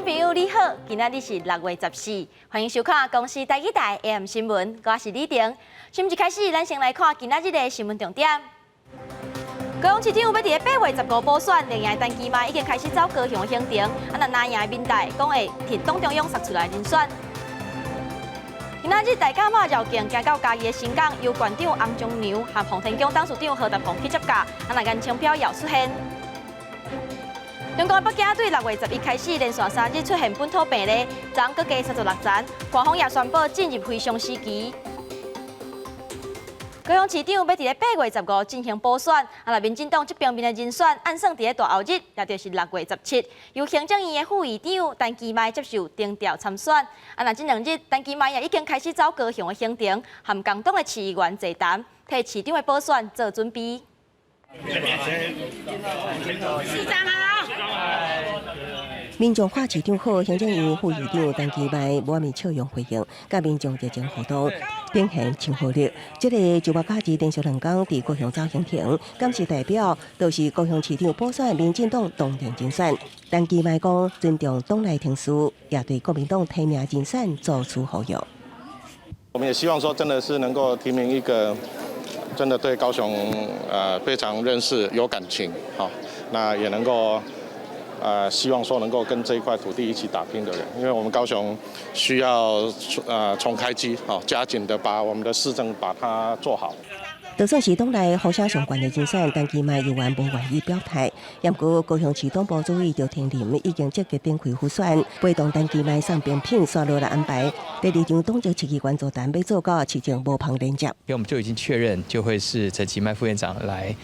朋友你好，今仔日是6月14，欢迎收看公视台1台 AM 新闻，我是李婷。新闻一开始，咱先来看今仔日的新闻重点。高雄市长要伫咧8月15补选，连夜单机嘛已经开始走高雄的行程，那拿赢的民代讲会替党中央杀出来人选。今仔日大甲马绕境行到嘉义的新港，由县长洪忠良和洪天宫董事长何达鹏去接驾，那颜青票又出现。中国北京对6月11开始连续3日出现本土病例，昨搁加36宗，官方也宣布进入非常时期。高雄市长要伫咧8月15进行补选，民进党这边面的人选按算伫咧大后日，也就是6月17，由行政院的副院长陈其迈接受定调参选。这2日，陈其迈也已经开始走高雄的行程，和港党的市议员座谈，替市长的补选做准备。市长好。民众化市长好，行政院副院长陈其迈满面笑容回应，甲民众热情互动，表现亲和力。这个就假日连续2天伫高雄走行程，感谢代表都是高雄市长补选民进党当然竞选。陈其迈讲尊重党内情绪，也对国民党提名人选做出呼吁。我们也希望说，真的是能够提名一个真的对高雄非常认识、有感情，好，那也能够。希望说能够跟这一块土地一起打拼的人，因为我们高雄需要重开机，加紧的把我们的市政把它做好。就算是党内互相相关的竞选，陈其迈依然无愿意表态。不过高雄市党部主委赵天麟已经积极展开复选，陪同陈其迈上边品刷落来安排。第2场党籍市议员座谈要做到市政无旁连接。因为我们就已经确认，就会是陈其迈副院长来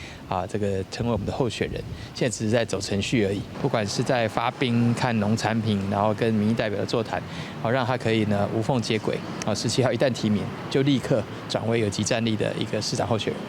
这个成为我们的候选人。现在只是在走程序而已，不管是在发兵、看农产品，然后跟民意代表的座谈，让他可以呢无缝接轨。17号一旦提名，就立刻转为有即战力的一个市长候选人。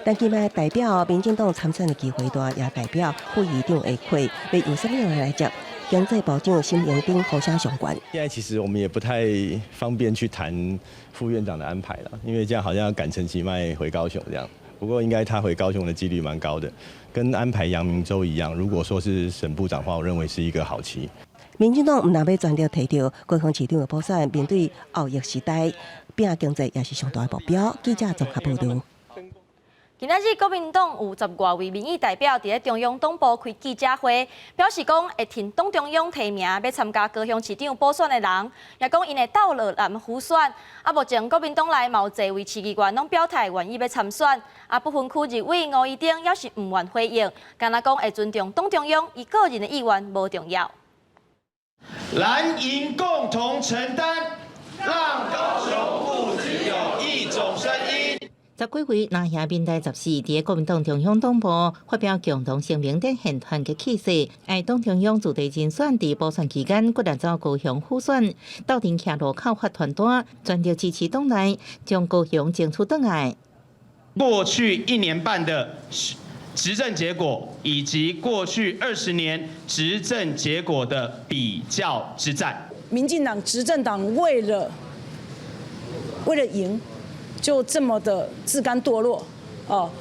陈其迈代表民进党参选的机会大，也代表副议长会会要由什么人来接？经济部长沈荣津互相相关。现在其实我们也不太方便去谈副院长的安排了，因为这样好像要赶陈其迈回高雄这样。不过应该他回高雄的几率蛮高的，跟安排杨明洲一样。如果说是沈部长的话，我认为是一个好期。民进党唔但要全力提到高雄市长的补选，面对后疫时代，拼经济也是上大的目标。记者综合报道。今仔日，国民党有10多位民意代表伫咧中央党部开记者会，表示讲会替党中央提名要参加高雄市长补选的人，也讲因会斗落南辅选。目前国民党内有侪位市议员拢表态愿意要参选，不分区立委吴怡丁也是唔愿回应，干那讲会尊重党中央，伊个人的意愿无重要。蓝营共同承担，让高雄不只有一种声音。10几位拿下民代14，伫国民党中央党部发表共同声明，展现团结气势。爱党中央驻地人选伫补选期间，决定走高雄辅选，斗阵徛路口发传单，全力支持党内将高雄争取转来。过去1年半的执政结果，以及过去20年执政结果的比较之战，民进党执政党为了赢。就这么的自甘堕落，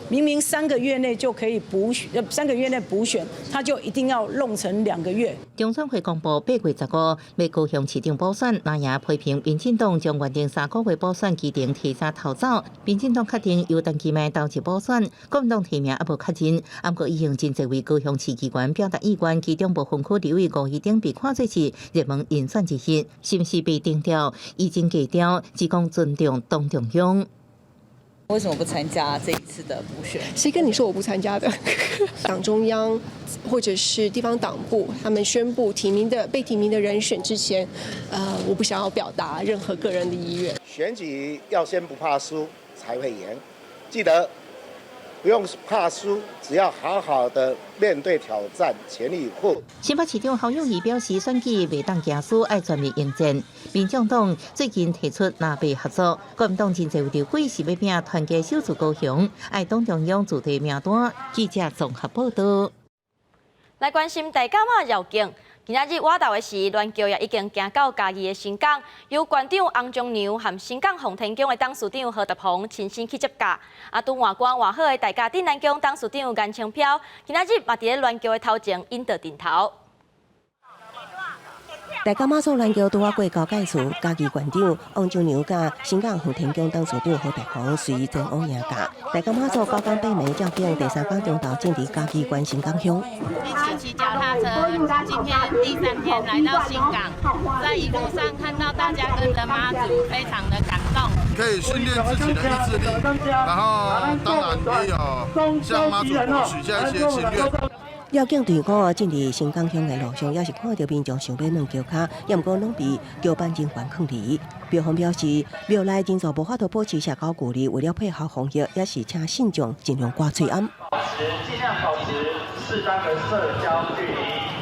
明明3个月内就可以补选，3个月内补选，他就一定要弄成2个月。中选会公布8月15要高雄市长补选，那也批评民进党将原定3个月补选期程提早逃走。民进党决定由陈其迈投入补选，国民党提名也无确认。不过，已经真侪位高雄市议员表达意愿，其中部分区立委吴怡丁被看作是热门人选之一，是不是被定调？已经低调，只讲尊重党中央。为什么不参加这一次的补选？谁跟你说我不参加的？党中央或者是地方党部，他们宣布被提名的人选之前，我不想要表达任何个人的意愿。选举要先不怕输才会赢，记得不用怕输，只要好好的面对挑战，全力以赴。新北市长侯友宜表示，选举袂当行输，爱全力应战。民众党最近提出南北合作，国民党真侪立委是要拼团结守住高雄，爱党中央驻地名单。记者综合报道。来关心大甲妈绕境。今仔日我到的是乱桥也已经行到嘉义的新港，由县长洪忠良和新港洪天宫的董事长何达鹏亲身去接驾。拄换官换好的大甲镇南宫董事长颜青票，今仔日嘛伫咧乱桥的头前引导顶头。大甲妈祖篮球拄啊过高界处，嘉义县长王忠良甲新港和田宫董事长何大雄随前往迎驾。大甲妈祖高岗北门照景第3天中昼进入嘉义县新港乡。一起骑脚踏车，今天第3天来到新港，在一路上看到大家跟着妈祖，非常的感动。可以训练自己的意志力，然后当然也有向妈祖许下一些心愿。绕境队伍进入新港乡的路上，也是看到民众想要软桥卡，也毋过拢被交办人员抗离。庙方表示，庙内人数无法度保持社交距离，为了配合防疫，也是请信众尽量挂嘴暗。尽量保持适当的社交距离。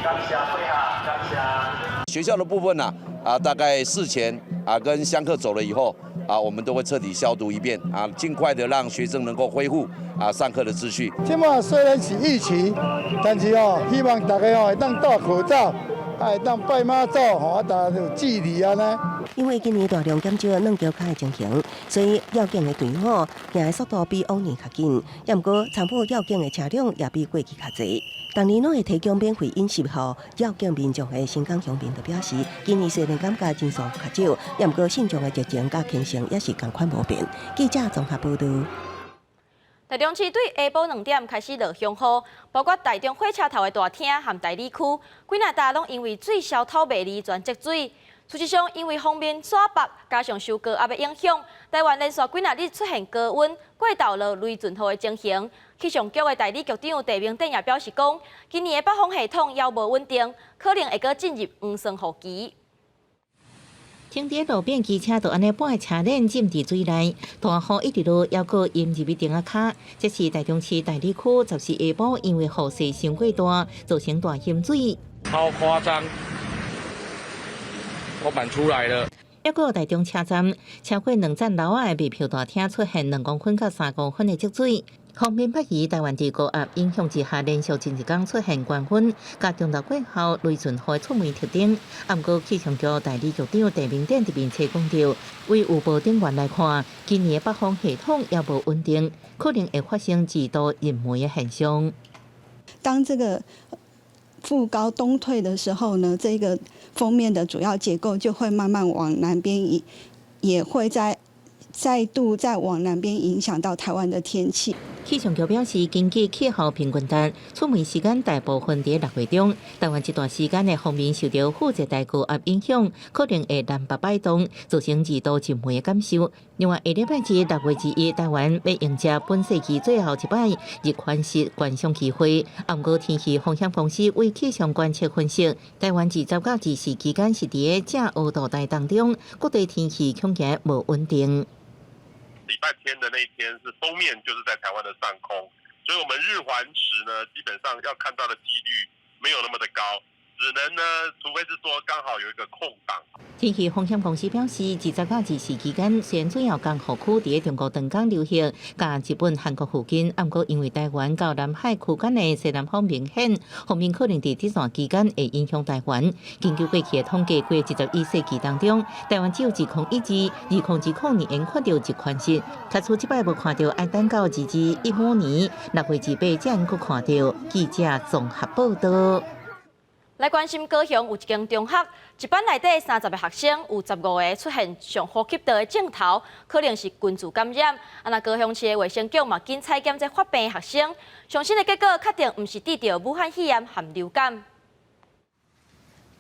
感谢会啊，感谢。学校的部分呢，大概事前跟香客走了以后我们都会彻底消毒一遍尽快的让学生能够恢复上课的秩序。今晚虽然是疫情，但是希望大家会当戴口罩，会当拜妈祖大家有距离呢。因为今年大量减少软桥卡的情形，所以绕境的队伍行的速度比往年较紧，也毋过参与绕境的车辆也比过去较侪。当年拢会提供免费饮食后，绕境民众的新港乡民就表示，今年虽然感觉人数较少，也毋过信众的热情甲虔诚也是同款无变。记者综合报道。台中市对下晡2点开始落乡雨，包括台中火车头的大厅和大理区，几若搭拢因为水消透袂离全积水。事实上，因为锋面煞北，加上受高压的影响，台湾连续几若日出现高温、过道落雷阵雨的情形。气象局的代理局长戴明典也表示讲，今年的北风系统也无稳定，可能会搁进入黄霜雨期。停伫路边机车就安尼半个车链浸伫水内，大雨一直落，还阁淹入去顶仔骹。这是台中市大理区10时下晡，因为雨势伤过大，造成大淹水。超夸张！头板出来了。还阁台中车站超过2站楼的卖票大厅出现2公分到3公分的积水。方面北移台湾地高压影响之下，连续前一天出现关温，加中昼过后雷阵雨出现特点。不过气象局代理局长戴明典伫面册讲到，为有报警员来看，今年的北风系统也无稳定，可能会发生几度阴霾的现象。当这个副高东退的时候呢，这个锋面的主要结构就会慢慢往南边移，也会再度往南边影响到台湾的天气。气象局表示，根据气候平均单，出门时间大部分伫6月中，台湾这段时间的锋面受到副热带高压影响，可能会南北摆动，造成2度浸湄的感受。另外，下礼拜6月1日，台湾要迎接本世纪最后一摆日全食观赏机会。不过，天气风险公司为气象观测分析，台湾20到24期间是伫正乌度带当中，各地天气恐惊无稳定。礼拜天的那一天是锋面就是在台湾的上空，所以我们日环食呢，基本上要看到的几率没有那么的高，只能呢，除非是说刚好有一个空档。天气风险公司表示，20到24期间，虽然主要降雨区伫中国长江流域、甲日本、韩国附近，不过因为台湾到南海区间的西南风明显，后面可能伫这段期间会影响台湾。根据过去的统计，过21世纪当中，台湾只有2011-2020年看到一款式，卡出这摆无看到，要等到2015年6月18才能够看到。记者综合报道。来关心高雄有一间中学，一班内底30个学生，有15个出现上呼吸道的症头，可能是菌株感染。那高雄市的卫生局嘛，紧采检这发病的学生，上新的结果确定不是得到武汉肺炎和流感。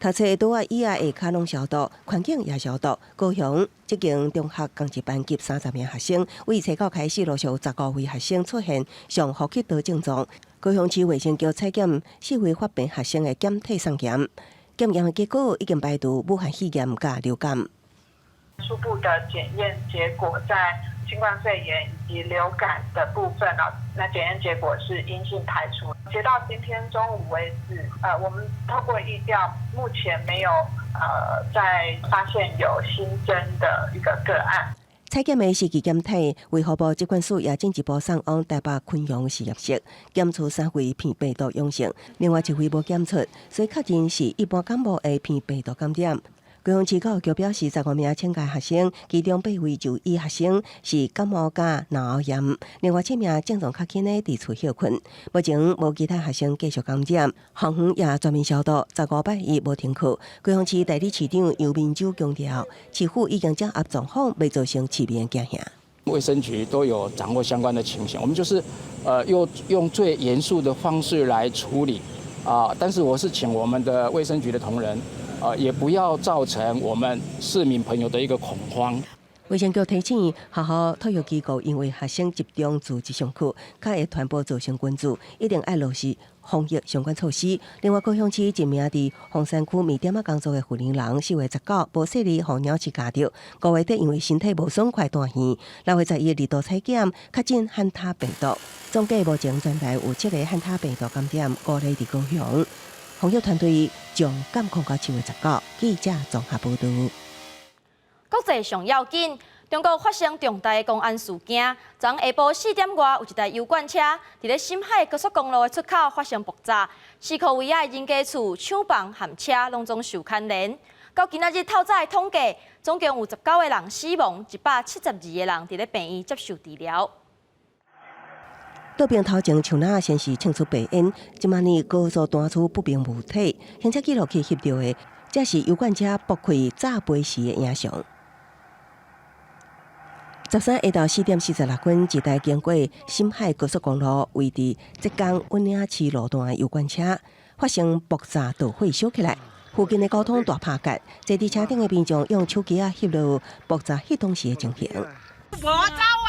读册桌啊椅啊下骹拢消毒，环境也消毒。高雄这间中学共一班级30名学生，为初考开始，陆续15位学生出现上呼吸道症状。高雄市卫生局采检4位发病学生的检体送检，检验的结果已经排除武汉肺炎甲流感。初步的检验结果在新冠肺炎以及流感的部分那检验结果是阴性排除。截到今天中午为止，我们透过疫调，目前没有再发现有新增的一个个案。采检的4期检体，卫福部疾管署也进一步送往台北昆阳实验室，检出3位片病毒阳性，另外1位无检出，所以确认是一般感冒的片病毒感染。高雄市教育局表示，15名请假学生，其中8位就医学生是感冒加脑喉炎，另外7名症状较轻的伫厝休困。目前无其他学生继续感染，校园也全面消毒，15拜一无停课。高雄市代理市长杨明洲强调，市府已经掌握状况，未造成市民惊吓。卫生局都有掌握相关的情形，我们就是用最严肃的方式来处理但是我是请我们的卫生局的同仁也不要造成我们市民朋友的一个恐慌。卫生局提醒学校、体育机构因为学生集中自治上课，较会传播造成关注，一定要落实防疫相关措施。另外，高雄市一名伫凤山区面店工作的妇人人，4月19无细里互鸟鼠咬着，5月底因为身体无爽快断线，6月11日度采检确诊汉他病毒。总计目前全台有7个汉他病毒感染，5例伫高雄。防疫团队将监控到7月19。记者综合报道。国际上要紧，中国发生重大公安事件。昨下晡4点外，有一台油罐车伫咧新海高速公路的出口发生爆炸，4户围仔的人家厝、厂房和车拢总受牵连。到今仔日透早的统计，总共有19个人死亡，172个人伫咧病院接受治疗。倒病头前，像那先是庆祝白烟，今晚呢高速弹出不明物体，行车记录器翕到的，这是油罐车爆开炸杯时的影像。13下昼4点46分，一台经过新海高速公路位置浙江温岭市路段的油罐车发生爆炸导火烧起来，附近的交通大拍架，坐伫车顶的民众用手机翕录爆炸迄当时的情形。我走啊！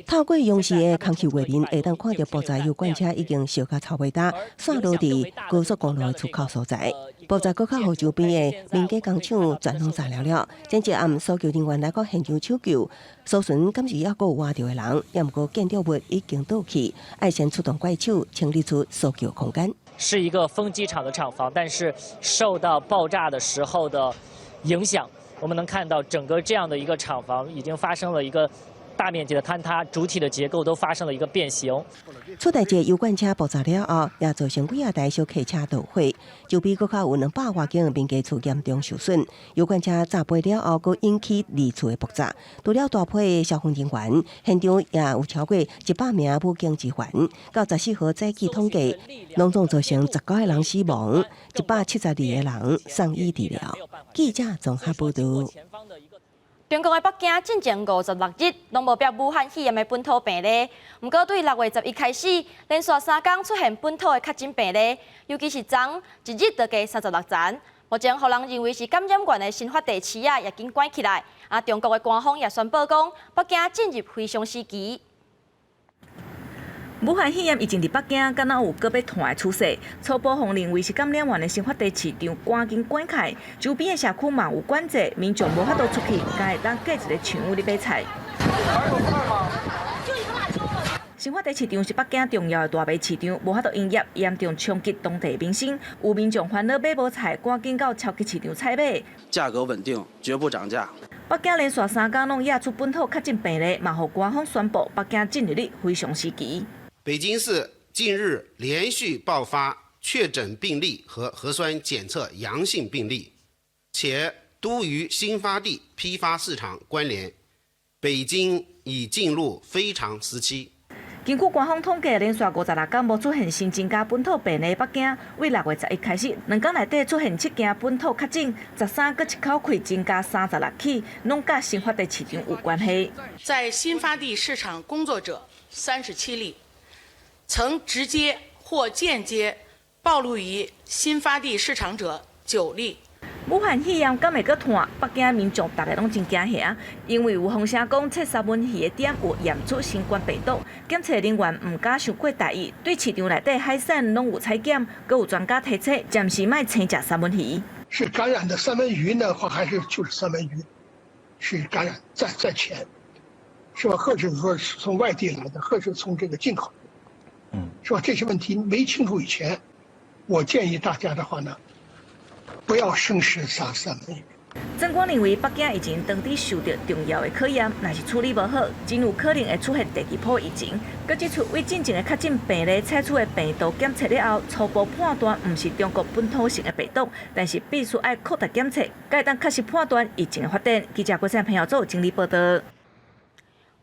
透过央视的空气画面，会当看到爆炸油罐车已经烧到草尾搭，散落伫高速公路的出口所在。爆炸高卡河周边的民间工厂全拢炸了。前一暗，搜救人员来到现场抢救，搜寻敢是还佫有活着的人，也毋过建筑物已经倒去，要先出动怪手清理出搜救空间。是一个风机厂的厂房，但是受到爆炸的时候的影响，我们能看到整个这样的一个厂房已经发生了一个大面积的坍塌，主体的结构都发生了一个变形。出代志油罐车爆炸了后，也造成几台小客车倒火，周边佫较有200多间民家厝严重受损。油罐车炸飞了后，佫引起2厝的爆炸。除了大批的消防人员，现场也有超过100名武警支援。到14号早起统计，拢总造成19个人死亡，172个人送医治疗。记者综合报道。中国的北京进前56日，拢无标武汉肺炎的本土病例。不过，对6月11日开始，连续3天出现本土的确诊病例，尤其是昨一日就加36件。目前，互人认为是感染源的新发地市也紧关起来。中国的官方也宣布讲，北京进入非常时期。武汉肺炎已经伫北京，敢若有搁要传的趋势。初步互认为是感染源的新发地市场赶紧关开，周边的社区嘛有管制，民众无法度出去，才会当隔一个场屋里买菜。新发地市场是北京重要的大卖市场，无法度营业，严重冲击当地民生。有民众烦恼买无菜，赶紧到超级市场采买。价格稳定，绝不涨价。北京连续3天拢验出本土确诊病例，嘛互官方宣布北京进入了非常时期。北京市近日连续爆发确诊病例和核酸检测阳性病例，且都与新发地批发市场关联。北京已进入非常时期。根据官方统计，连续56天无出现新增加本土病例，北京为6月11开始，2天内底出现7件本土确诊，13个一口气增加36起，拢甲新发地市场有关系。在新发地市场工作者37例。曾直接或间接暴露于新发地市场者9例。武汉肺炎敢会阁传？北京民众大家拢真惊吓，因为有风声讲测三文鱼的店有验出新冠病毒，检测人员唔敢伤过大意，对市场内底海产拢有采检，阁有专家提醒，暂时卖生食三文鱼。是感染的三文鱼呢，或还是就是三文鱼是感染在前，是吧？或者说是从外地来的，或者是从这个进口。是吧？这些问题没清楚以前，我建议大家的话呢，不要生食撒三文鱼。曾光认为，北京疫情当地受到重要的考验，若是处理无好，真有可能会出现第二波疫情。佮指出，为进前的确诊病例采取的病毒检测了后，初步判断毋是中国本土性的病毒，但是必须要扩大检测，才会当确实判断疫情的发展。记者郭善朋友做整理报道。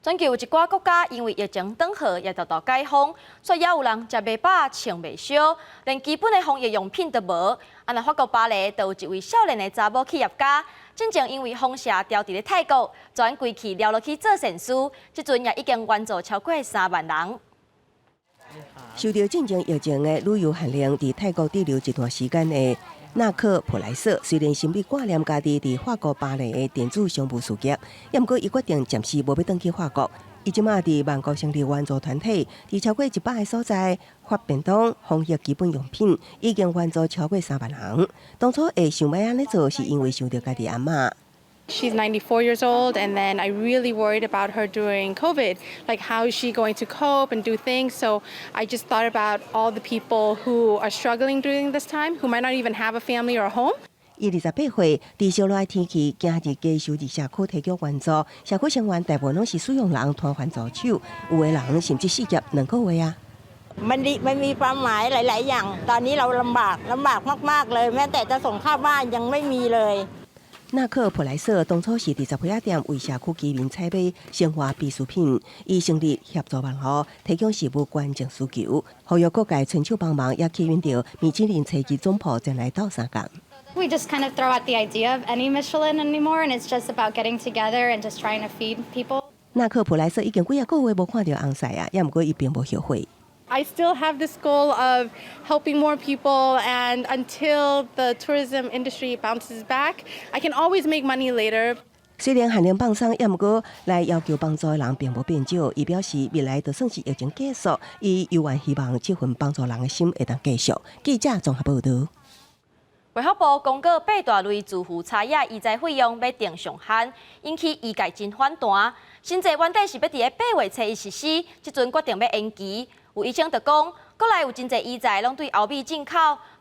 全球有一寡国家因为疫情转好，也遭到解封，所以也有人食袂饱、穿袂烧，连基本的防疫用品都无。那法国巴黎就有一位少年的查某企业家，真正因为风邪调伫咧泰国，转归去撩落去做善事，即阵也已经援助超过3万人。受到进前疫情的旅游限令，伫泰国滞留一段时间的纳克普莱瑟，虽然心里挂念家己伫法国巴黎的电子商务事业，也毋过伊决定暂时无要返去法国。伊即马伫万国成立援助团体，伫超过100个所在发便当、防疫基本用品，已经援助超过3万人。当初会想要安尼做，是因为想到家己阿嬷。She's 94 years old, and then I really worried about her during COVID, like how is she going to cope and do things. So I just thought about all the people who are struggling during this time, who might not even have a family or a home. 伊28岁，伫烧热天气，今日家属伫社区提供援助，社区成员大部分拢是使用人团援助手，有的人甚至失业2个月啊。มันมีความหมายหลายๆอย่างตอนนี้เราลำบากมากๆเลยแม้แต่จะส่งข้าวบ้านยังไม่มีเลย。纳克普莱瑟当初是伫十几店为社区居民采买生活必需品，伊成立协助网络，提供事务关键需求，呼吁各界伸手帮忙，也吸引到米其林菜鸡总铺前来斗相共。We just kind of throw out the idea of any Michelin anymore, and it's just about getting together and just trying to feed people. 纳克普莱瑟已经几个月无看到红晒啊，也毋过伊并无后悔。I still have this goal of helping more people, and until the tourism industry bounces back, I can always make money later. 虽然限令放松，也毋过来要求帮助的人并无变少。伊表示，未来就算是疫情结束，伊犹原希望这份帮助人的心会当继续。记者综合报道。卫福部公告8大类住户茶叶移载费用要定上限，引起医界真反弹。新制原底是要伫8月初1实施，即阵决定要延期。有医生就讲，国内有真侪医材拢对欧美进口，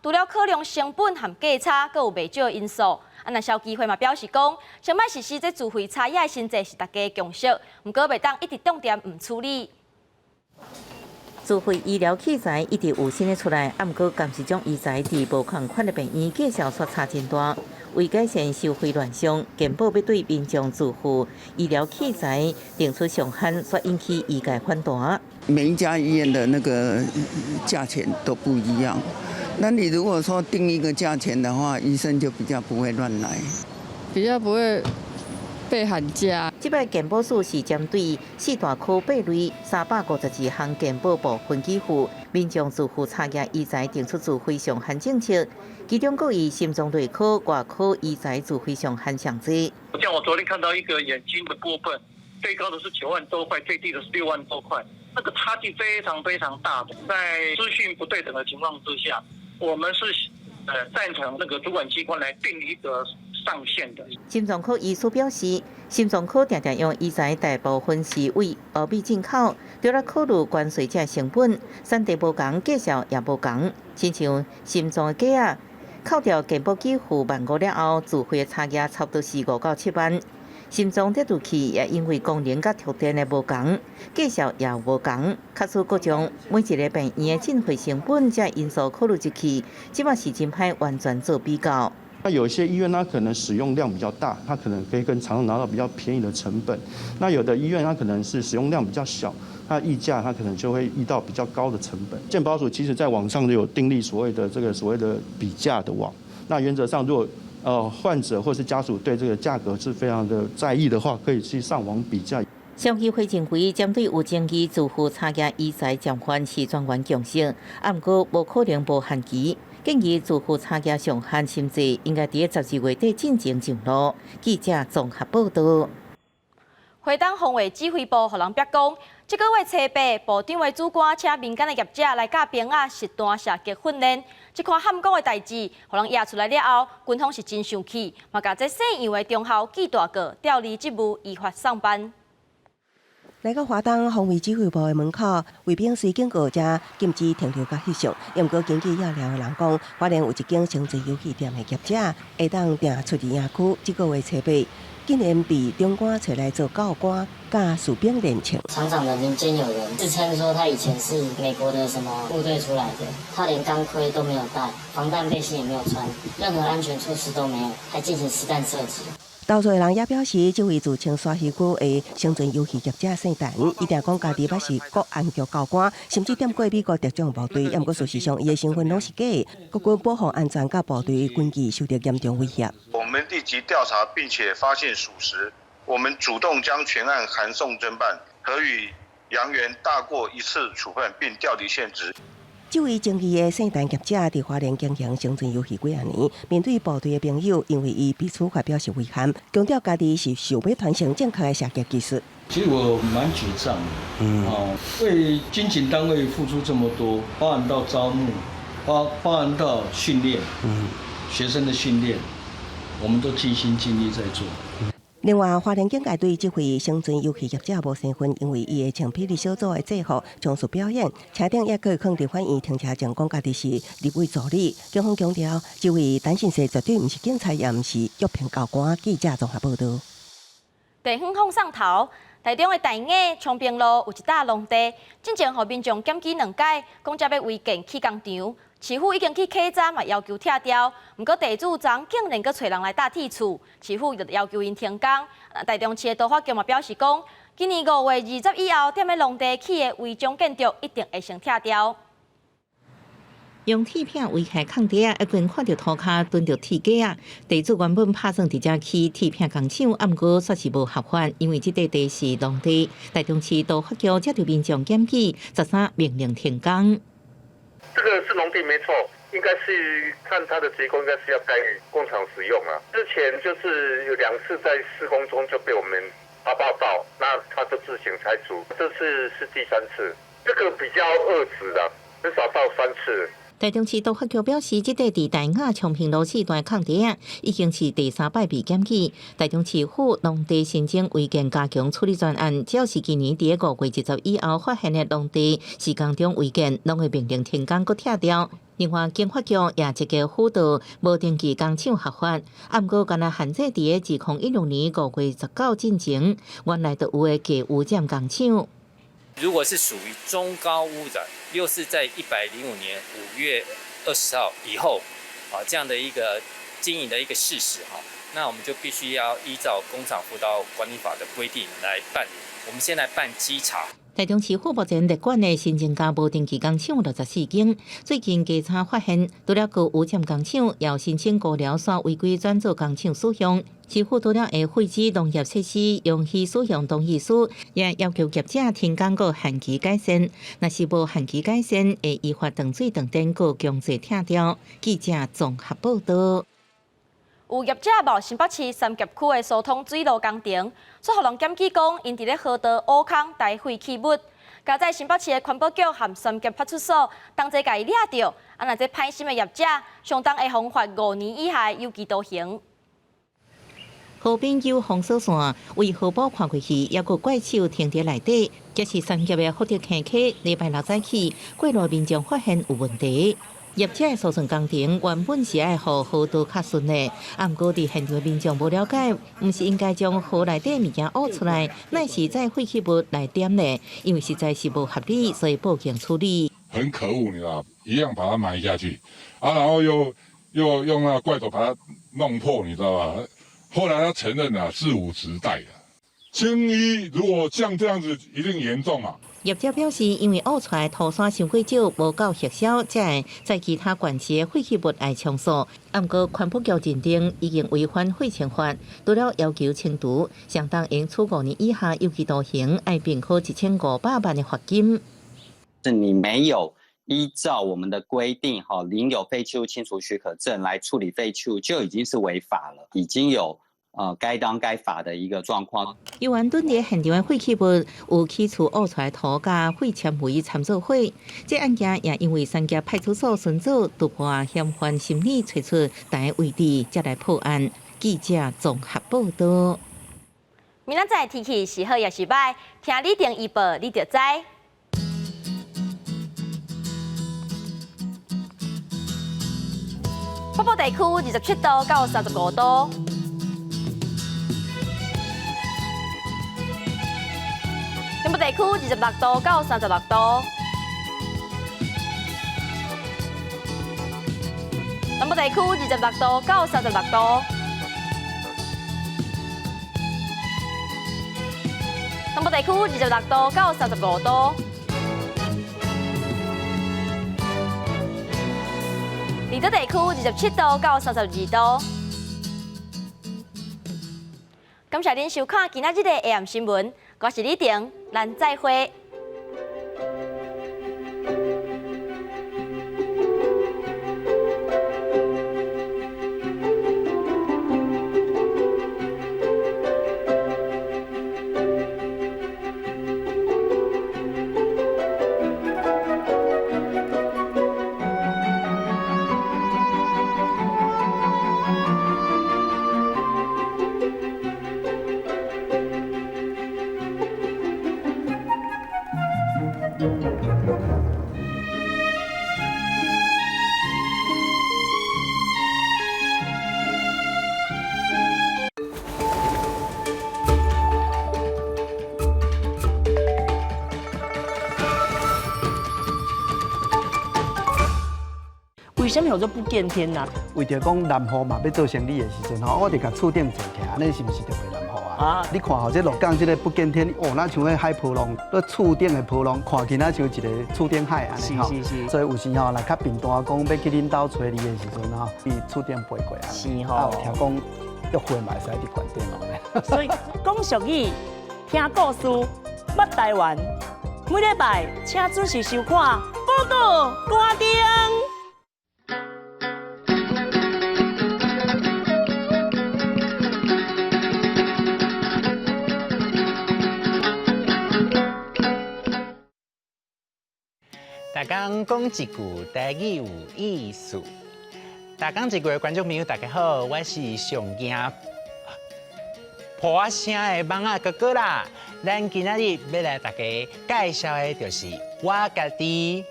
除了考量成本和价差，佫有未少因素。那消基会嘛表示讲，想要实施这自费茶叶新制是大家共识，毋过袂当一直冻点毋处理。自费医疗器材一直有新的出来，啊，毋过暂时将医材伫无同款的病院介绍煞差真大。为改善收费乱象，健保要对民众自付医疗器材定出上限，所引起医界反弹。每一家医院的那个价钱都不一样，那你如果说定一个价钱的话，医生就比较不会乱来，比较不会被喊价。这摆健保署是针对4大区8类352项健保部分给付，民众自付茶叶医材定出自费上限政策，其中各以心脏内科、外科医材自费上限上低。像我昨天看到一个眼睛的部分，最高的是9万多块，最低的是6万多块，那个差距非常非常大的。在资讯不对等的情况之下，我们是赞成那个主管机关来定一个上限的。心脏科医师表示，心脏科常常用医材大部分是为欧美进口，除了考虑关税者成本，产地无同，介绍也无同。亲像心脏的假啊，扣掉健保给付15000了后，自费的差价差不多是5到7万。心脏这度器也因为功能甲特点的无同，介绍也无同，卡出各种每一个病院的进费成本这因素考虑进去，即嘛是真歹完全做比较。那有些医院它可能使用量比较大，它可能可以跟厂商拿到比较便宜的成本。那有的医院它可能是使用量比较小，它溢价它可能就会遇到比较高的成本。健保署其实在网上就有订立所谓的比价的网。那原则上如果患者或是家属对这个价格是非常的在意的话，可以去上网比价。消基会认为，针对有争议自付茶叶医材暂缓是全员共识，啊，毋过无可能无限期。建议自付茶叶上限新制应该伫12月底进行上路。记者综合报道。花东防卫指挥部互人逼讲，这个月初8，部长为主管请民间的业者来教兵仔实弹射击训练。这款喊讲的代志，互人压出来了后，军方是真生气，嘛甲这姓杨的中校记大过调离职务，依法上班。来到华东防卫指挥部的门口，卫兵虽警告者禁止停留甲翕相，毋过根据要料的人讲，花莲有一间生存游戏店的业者会当定出入营区，这个月初八，竟然被中官找来做教官，甲士兵练枪。厂长的民间有人自称说，他以前是美国的什么部队出来的，他连钢盔都没有戴，防弹背心也没有穿，任何安全措施都没有，还进行实弹射击。投诉的人也表示，这位自称沙溪区的生存游戏业者姓陈，伊定讲家己捌是国安局教官，甚至点过美国特种部队，不过事实上伊的身份拢是假的。国军保护安全甲部队军纪受到严重威胁。我们立即调查，并且发现属实，我们主动将全案函送侦办，可予杨元大过一次处分，并调离现职。这位争议的姓陈业者伫花莲经营生存游戏几啊年，面对部队的朋友，因为伊被处罚表示遗憾，强调家己是想要传承正确的射击技术。其实我蛮沮丧的，为军警单位付出这么多，包含到招募，包含到训练，学生的训练，我们都尽心尽力在做。另外，花莲警界对这位生存游戏业者无身份，因为伊会穿霹雳小组的制服从事表演，车顶也可以放伫反映停车场，讲家己是立委助理。警方强调，这位单身者绝对不是警察，也不是约聘教官。记者综合报道。地方放上头，台中的大雅昌平路有一笪农地，进前互民众检举2届，讲才要违建起工场。市府已经去稽查，嘛要求拆掉，不过地主昨竟然搁找人来搭铁厝，市府就要求因停工。台中市的都发局嘛表示讲，今年5月20日以后，踮咧农地起的违章建筑一定会先拆掉。用铁片围起空地啊，一群看到涂骹蹲着铁架啊。地主原本打算伫遮起铁片工厂，不过却是无合法，因为这块地是农地。台中市都发局接到民众检举，13命令停工。这个是农地没错，应该是看它的结构，应该是要该工厂使用啊。之前就是有2次在施工中就被我们发报道，那他就自行拆除，这次是第3次，这个比较遏制的，至少到3次。台中市都发局表示，这块伫大雅昌平路4段空地啊，已经是第3摆被检举。台中市府农地申请违建加强处理专案，只要是今年第5月20日以后发现的农地施工中违建，拢会命令停工，搁拆掉。另外，经发局也一个辅导无登记工厂合法，不过敢若限制伫个2016年5月19进前，原来就有的假污染工厂。如果是属于中高污染，又是在105年5月20号以后这样的一个经营的一个事实那我们就必须要依照工厂辅导管理法的规定来办理。我们先来办稽查。台中市府目前列管的新增加无登记工厂64间，最近稽查发现，除了有污染工厂，也有申请高寮线违规转做工厂使用。市府除了会废止农业设施，容许使用同意书，也要求业者停工个限期改善。若是无限期改善，会依法断水断电个强制拆掉。记者综合报道。有业者冒新北市三峡区的疏通水路工程，所互人检举讲，因伫咧河道挖坑带废弃物，加在新北市的环保局和三峡派出所同齐甲伊掠到，若这歹心的业者，相当会罚款5年以下有期徒刑。河边有封锁线，为河保看过去，也有怪兽停伫内底。这是三峡的福德坑溪，礼拜6早起，过路民众发现有问题。业者的疏散工程原本是爱互河道较顺的，不过伫现场的民众无了解，毋是应该将河内底物件挖出来，乃是在废弃物来点的，因为实在是无合理，所以报警处理。很可恶，你知道，一样把它埋下去，然后又用那个怪手把它弄破，你知道吧？后来他承认是无执带的。轻一如果像这样子，一定严重啊。业者表示，因为挖出来土山伤过少，无够协销，才会在其他县市的废弃物来冲扫。不过，环保局认定已经违反废清法，除了要求清除，相当应处5年以下有期徒刑，挨并科1500万的罚金。是你没有依照我们的规定，领有废弃物清除许可证来处理废弃物，就已经是违法了，已经有该当该罚的一个状况。有原蹲伫现场的废弃物有起厝挖出来土甲废纤维参做伙，这案件也因为三峡派出所巡佐突破嫌犯心理，找出大位置，才来破案。记者综合报道。明仔载天气是好也是歹，听李定预报你就知。北部地区27度到35度，中部地区26度到36度，南部地区26度到36度，南部地区26度到35度。离岛地区27度到32度。感谢您收看今仔日的 AM 新闻，我是李婷，咱再会。为什么叫做不见天呐？为着讲南湖嘛，要做生意的时阵吼，我得甲厝顶坐起，安尼是毋是就袂南湖啊？啊！你看吼，这鹿港这个不见天，哦，那像迄海波浪，那厝顶的波浪，看起来像一个厝顶海安尼吼。是。所以有时候来较平淡讲要去恁兜找你的时阵吼，去厝顶飞过啊。是吼。听讲约会嘛会使伫馆顶哦。所以讲俗语，听故事，捌台湾。每礼拜请准时收看《报道馆顶》。大家讲一句台语有意思。大家一句观众朋友，大家好，我是上惊破声的网仔哥哥啦。咱今仔日要来大家介绍的就是我家己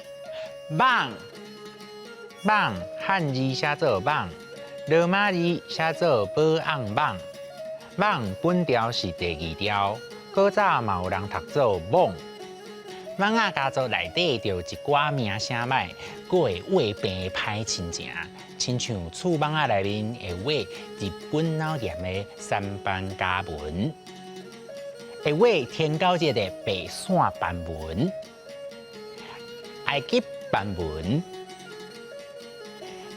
网。网汉字写作网，罗马字写作保安网。网本条是第2条，古早嘛有人读做网。网仔家族内底就有一寡名声歹，佫会胃病歹亲情，亲像厝网仔内面会画日本老店的三班家文，会画天高节的白线斑纹、埃及斑纹。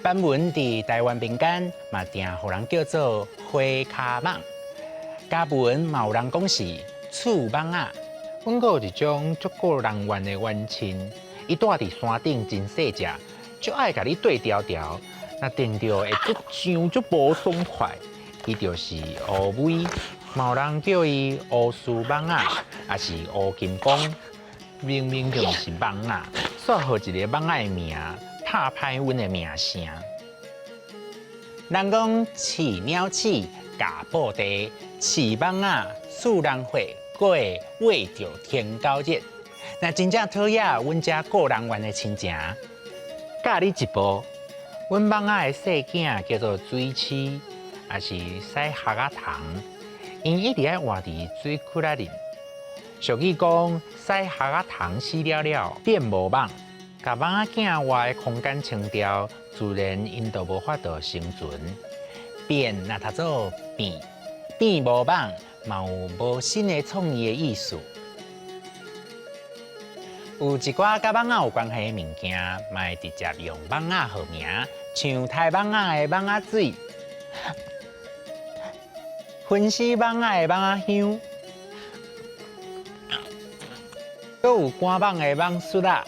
斑纹伫台湾民间嘛，定互人叫做花骹网。家文嘛有人讲是厝网仔。阮阁有一种足够人缘的冤亲，伊住伫山顶真细只，足爱甲你对调调。若定着会足上足无爽快，伊就是乌尾，嘛有人叫伊乌须网仔，也是乌金光。明明就毋是网仔，煞号一个网仔的名，拍歹阮的名声。人讲饲鸟鼠，假布地，饲网仔，树人会。佫会为着天高节，那真正讨厌阮遮个人缘的亲情。教你一步，阮网仔的细囝叫做水鼠，也是洗蛤仔虫，因一直爱活伫水窟仔里。俗语讲，洗蛤仔虫死了变无网，甲网仔囝活的空间清掉，自然因就无法度生存。变那读做变，变无网。嘛有无新的创意的意思，有一寡甲网仔有关系的物件，嘛会直接用网仔号名，像太网仔的网仔水，分尸网仔的网仔香，阁有赶网的网术啦。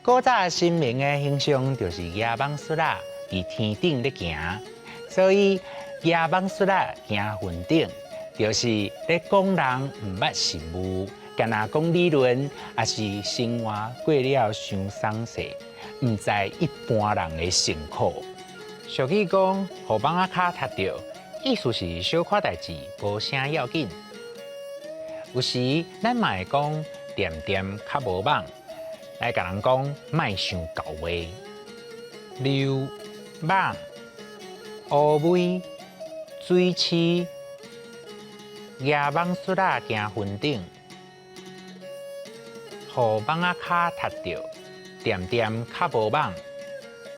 古早神明的形象就是野网术啦。伫天顶咧行，所以野网术啊行云顶，就是咧讲人毋捌实务，干那讲理论，也是生活过了伤爽势，毋知一般人的辛苦。俗语讲，互蠓仔脚踢着，意思是小可代志无啥要紧。有时咱嘛会讲点点较无网，来甲人讲莫想到话。溜、网、乌尾、水螅、野蠓雪仔行云顶，互蠓仔脚踢着，点点较无网。